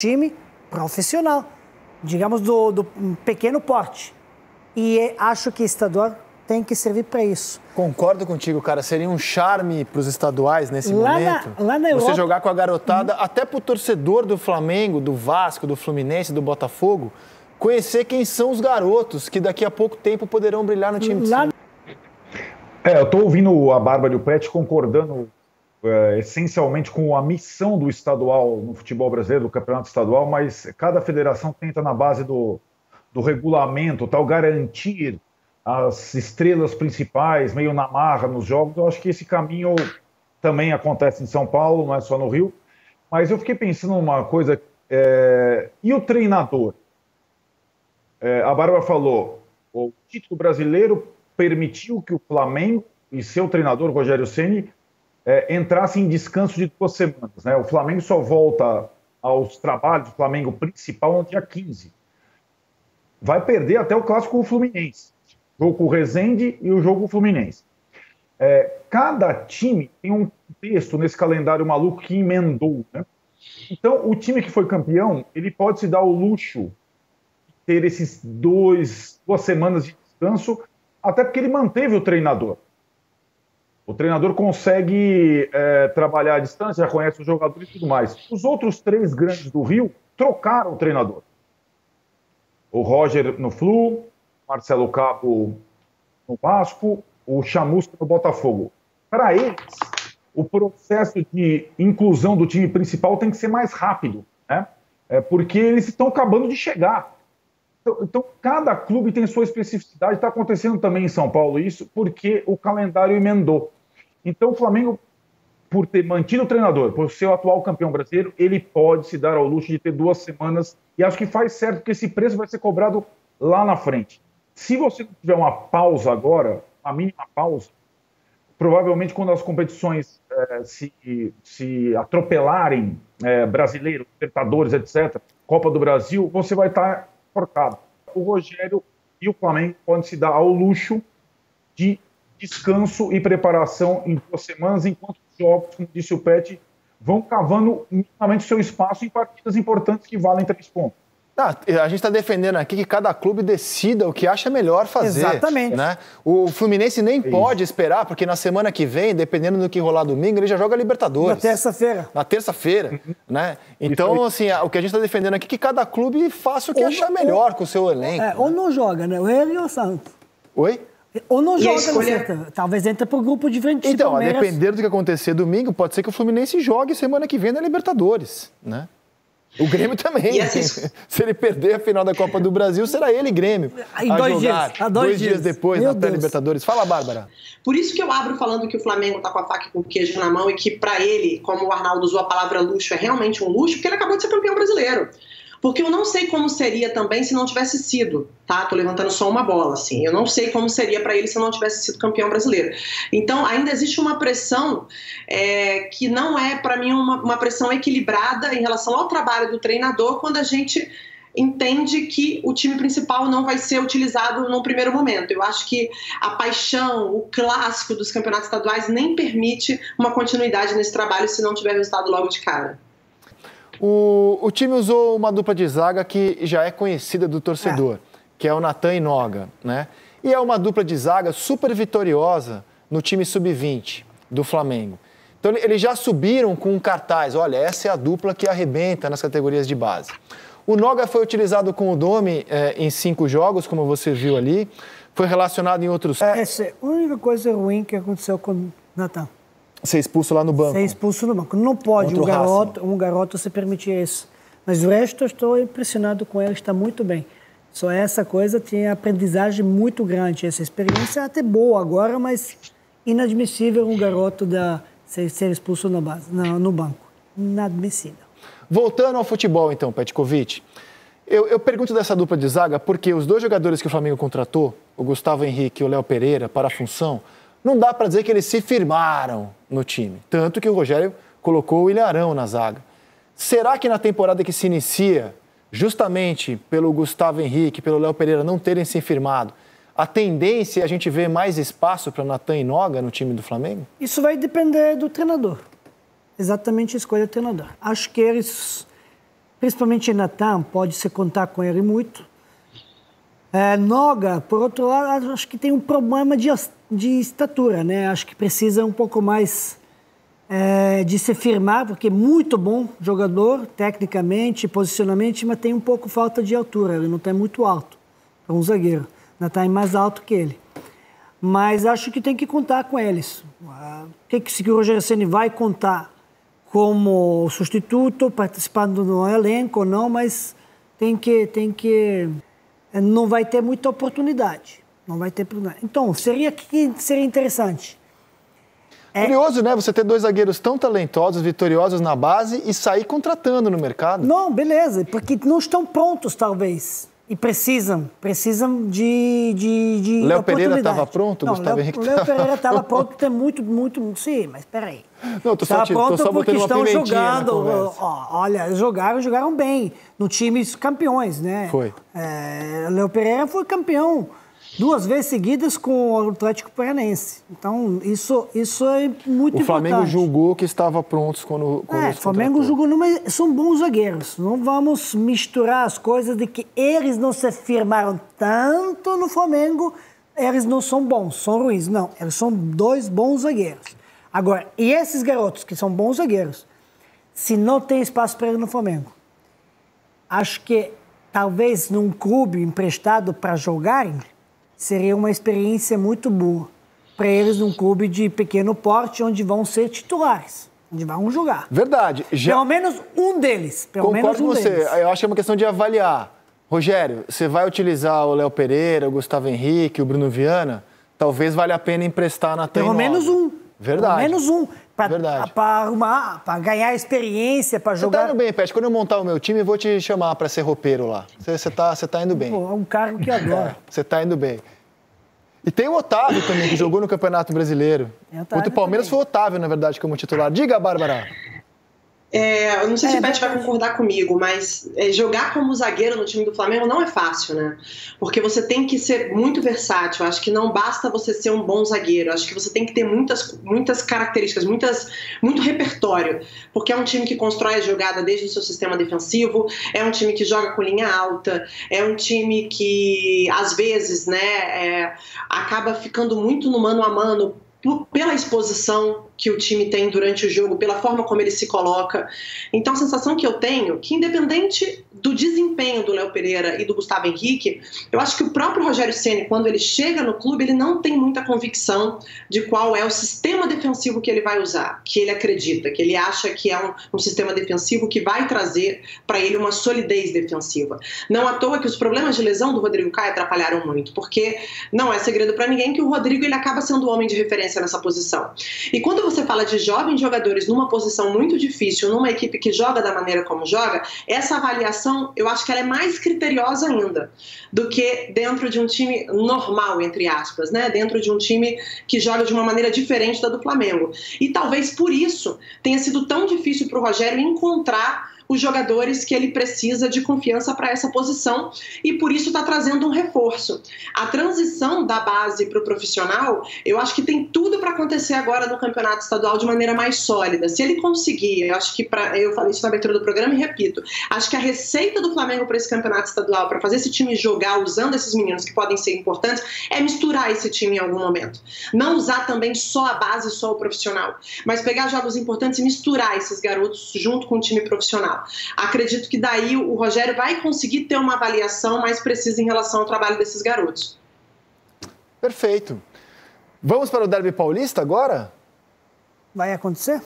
time profissional, digamos do pequeno porte. E acho que estadual tem que servir para isso. Concordo contigo, cara. Seria um charme para os estaduais nesse momento. Lá na Europa, você jogar com a garotada, até para o torcedor do Flamengo, do Vasco, do Fluminense, do Botafogo, conhecer quem são os garotos que daqui a pouco tempo poderão brilhar no time de cima. Eu estou ouvindo a Bárbara e o Pet concordando essencialmente com a missão do estadual no futebol brasileiro, do campeonato estadual, mas cada federação tenta, na base do regulamento, garantir as estrelas principais, meio na marra nos jogos. Eu acho que esse caminho também acontece em São Paulo, não é só no Rio. Mas eu fiquei pensando numa coisa, e o treinador? A Bárbara falou, o título brasileiro permitiu que o Flamengo e seu treinador, Rogério Ceni, entrasse em descanso de 2 semanas. Né? O Flamengo só volta aos trabalhos do Flamengo principal no dia 15. Vai perder até o clássico com o Fluminense. O jogo com o Resende e o jogo com o Fluminense. Cada time tem um texto nesse calendário maluco que emendou. Né? Então, o time que foi campeão, ele pode se dar o luxo de ter esses 2 semanas de descanso, até porque ele manteve o treinador. O treinador consegue trabalhar à distância, já conhece os jogadores e tudo mais. Os outros 3 grandes do Rio trocaram o treinador. O Roger no Flu, Marcelo Cabo no Vasco, o Chamusca no Botafogo. Para eles, o processo de inclusão do time principal tem que ser mais rápido, né? Porque eles estão acabando de chegar. Então, cada clube tem sua especificidade. Está acontecendo também em São Paulo isso, porque o calendário emendou. Então, o Flamengo, por ter mantido o treinador, por ser o atual campeão brasileiro, ele pode se dar ao luxo de ter 2 semanas. E acho que faz certo, porque esse preço vai ser cobrado lá na frente. Se você não tiver uma pausa agora, uma mínima pausa, provavelmente quando as competições se atropelarem, brasileiro, Libertadores, etc., Copa do Brasil, você vai estar cortado. O Rogério e o Flamengo podem se dar ao luxo de descanso e preparação em 2 semanas, enquanto os jogos, como disse o Pet, vão cavando minimamente seu espaço em partidas importantes que valem 3 pontos. A gente está defendendo aqui que cada clube decida o que acha melhor fazer. Exatamente. Né? O Fluminense nem pode esperar, porque na semana que vem, dependendo do que rolar domingo, ele já joga Libertadores. Na terça-feira. Na terça-feira. Né? Então, assim, o que a gente está defendendo aqui é que cada clube faça o que achar melhor com o seu elenco. Ou não joga, né? O Ele ou o Santos. Oi? Ou não joga, talvez entre para o grupo de frente. Então, a depender do que acontecer domingo, pode ser que o Fluminense jogue semana que vem na Libertadores, né? O Grêmio também. Se ele perder a final da Copa do Brasil, será ele Grêmio. Em 2 dias. 2 dias depois, na pré-Libertadores. Fala, Bárbara. Por isso que eu abro falando que o Flamengo está com a faca e com o queijo na mão e que, para ele, como o Arnaldo usou a palavra luxo, é realmente um luxo, porque ele acabou de ser campeão brasileiro. Porque eu não sei como seria também se não tivesse sido, tá? Tô levantando só uma bola, assim. Eu não sei como seria para ele se não tivesse sido campeão brasileiro. Então, ainda existe uma pressão que não é, para mim, uma pressão equilibrada em relação ao trabalho do treinador, quando a gente entende que o time principal não vai ser utilizado num primeiro momento. Eu acho que a paixão, o clássico dos campeonatos estaduais nem permite uma continuidade nesse trabalho se não tiver resultado logo de cara. O time usou uma dupla de zaga que já é conhecida do torcedor, que é o Natan e Noga, né? E é uma dupla de zaga super vitoriosa no time sub-20 do Flamengo. Então, eles já subiram com um cartaz. Olha, essa é a dupla que arrebenta nas categorias de base. O Noga foi utilizado com o Domi em 5 jogos, como você viu ali. Foi relacionado em outros... Essa é a única coisa ruim que aconteceu com o Natan. Ser expulso lá no banco. Ser expulso no banco. Não pode um garoto se permitir isso. Mas o resto eu estou impressionado com ele, está muito bem. Só essa coisa tinha aprendizagem muito grande. Essa experiência é até boa agora, mas inadmissível um garoto ser expulso no banco. Inadmissível. Voltando ao futebol, então, Petkovic. Eu pergunto dessa dupla de zaga porque os 2 jogadores que o Flamengo contratou, o Gustavo Henrique e o Léo Pereira, para a função, não dá para dizer que eles se firmaram no time. Tanto que o Rogério colocou o Ilharão na zaga. Será que na temporada que se inicia, justamente pelo Gustavo Henrique, pelo Léo Pereira não terem se firmado, a tendência é a gente ver mais espaço para Natan e Noga no time do Flamengo? Isso vai depender do treinador. Exatamente a escolha do treinador. Acho que eles principalmente Natan, pode-se contar com ele muito. Noga, por outro lado, acho que tem um problema de estatura, né? Acho que precisa um pouco mais de se firmar, porque é muito bom jogador, tecnicamente, posicionamento, mas tem um pouco falta de altura. Ele não está muito alto para um zagueiro. Natan é mais alto que ele. Mas acho que tem que contar com eles. Se o Rogério Ceni vai contar como substituto, participando no elenco ou não, mas tem que não vai ter muita oportunidade. Não vai ter oportunidade. Então, seria interessante. Curioso, né? Você ter 2 zagueiros tão talentosos, vitoriosos na base e sair contratando no mercado. Não, beleza, porque não estão prontos, talvez. E precisam de Léo Pereira estava pronto? Não, Gustavo Henrique Léo Pereira estava pronto, tem muito... Sim, mas peraí. Não, tô só porque estão jogando. Olha, jogaram bem no times campeões, né? Foi. Léo Pereira foi campeão 2 vezes seguidas com o Atlético Paranaense. Então, isso é muito importante. O Flamengo julgou que estava prontos quando o Flamengo julgou, mas são bons zagueiros. Não vamos misturar as coisas de que eles não se firmaram tanto no Flamengo, eles não são bons, são ruins. Não, eles são 2 bons zagueiros. Agora, e esses garotos que são bons zagueiros, se não tem espaço para eles no Flamengo, acho que talvez num clube emprestado para jogarem, seria uma experiência muito boa para eles num clube de pequeno porte, onde vão ser titulares, onde vão jogar. Verdade. Pelo menos um deles. Concordo com você. Eu acho que é uma questão de avaliar. Rogério, você vai utilizar o Léo Pereira, o Gustavo Henrique, o Bruno Viana? Talvez valha a pena emprestar na Pelo menos um. Verdade. Pelo menos um. Para ganhar experiência, para jogar. Você tá indo bem, Pet. Quando eu montar o meu time, eu vou te chamar para ser roupeiro lá. Você tá indo bem. Pô, é um cargo que adora. Você tá indo bem. E tem o Otávio também, que jogou no Campeonato Brasileiro. Contra o Palmeiras também. Foi o Otávio, na verdade, como titular. Diga, Bárbara. Eu não sei se o Pet vai concordar comigo, mas jogar como zagueiro no time do Flamengo não é fácil, né? Porque você tem que ser muito versátil. Acho que não basta você ser um bom zagueiro. Acho que você tem que ter muitas características, muito repertório. Porque é um time que constrói a jogada desde o seu sistema defensivo, é um time que joga com linha alta, é um time que, às vezes, né, acaba ficando muito no mano a mano pela exposição que o time tem durante o jogo, pela forma como ele se coloca. Então, a sensação que eu tenho, que independente do desempenho do Léo Pereira e do Gustavo Henrique, eu acho que o próprio Rogério Ceni, quando ele chega no clube, ele não tem muita convicção de qual é o sistema defensivo que ele vai usar, que ele acredita, que ele acha que é um sistema defensivo que vai trazer para ele uma solidez defensiva. Não à toa que os problemas de lesão do Rodrigo Caio atrapalharam muito, porque não é segredo para ninguém que o Rodrigo ele acaba sendo o homem de referência nessa posição. E quando você fala de jovens jogadores numa posição muito difícil, numa equipe que joga da maneira como joga, essa avaliação, eu acho que ela é mais criteriosa ainda do que dentro de um time normal, entre aspas, né? Dentro de um time que joga de uma maneira diferente da do Flamengo. E talvez por isso tenha sido tão difícil para o Rogério encontrar os jogadores que ele precisa de confiança para essa posição e por isso está trazendo um reforço. A transição da base para o profissional, eu acho que tem tudo para acontecer agora no campeonato estadual de maneira mais sólida. Se ele conseguir, eu acho que, eu falei isso na abertura do programa e repito, acho que a receita do Flamengo para esse campeonato estadual, para fazer esse time jogar usando esses meninos que podem ser importantes, é misturar esse time em algum momento. Não usar também só a base, só o profissional, mas pegar jogos importantes e misturar esses garotos junto com o time profissional. Acredito que daí o Rogério vai conseguir ter uma avaliação mais precisa em relação ao trabalho desses garotos. Perfeito. Vamos para o Derby Paulista agora? Vai acontecer?